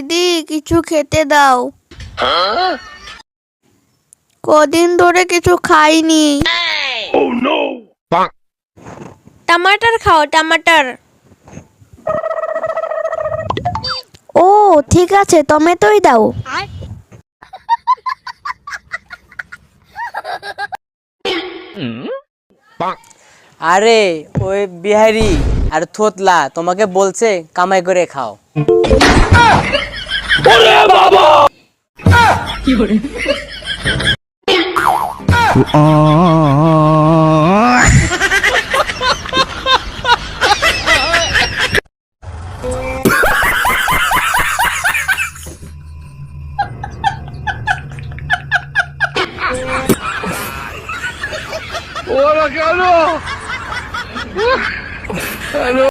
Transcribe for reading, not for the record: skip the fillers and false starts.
দিদি কিছু খেতে দাও। কদিন ধরে কিছু খাইনি। टमाटर खाओ टमाटर। ও ঠিক আছে, টমেটোই দাও। আরে ওই বিহারি আর থোতলা তোমাকে বলছে কামাই করে খাও। বাবা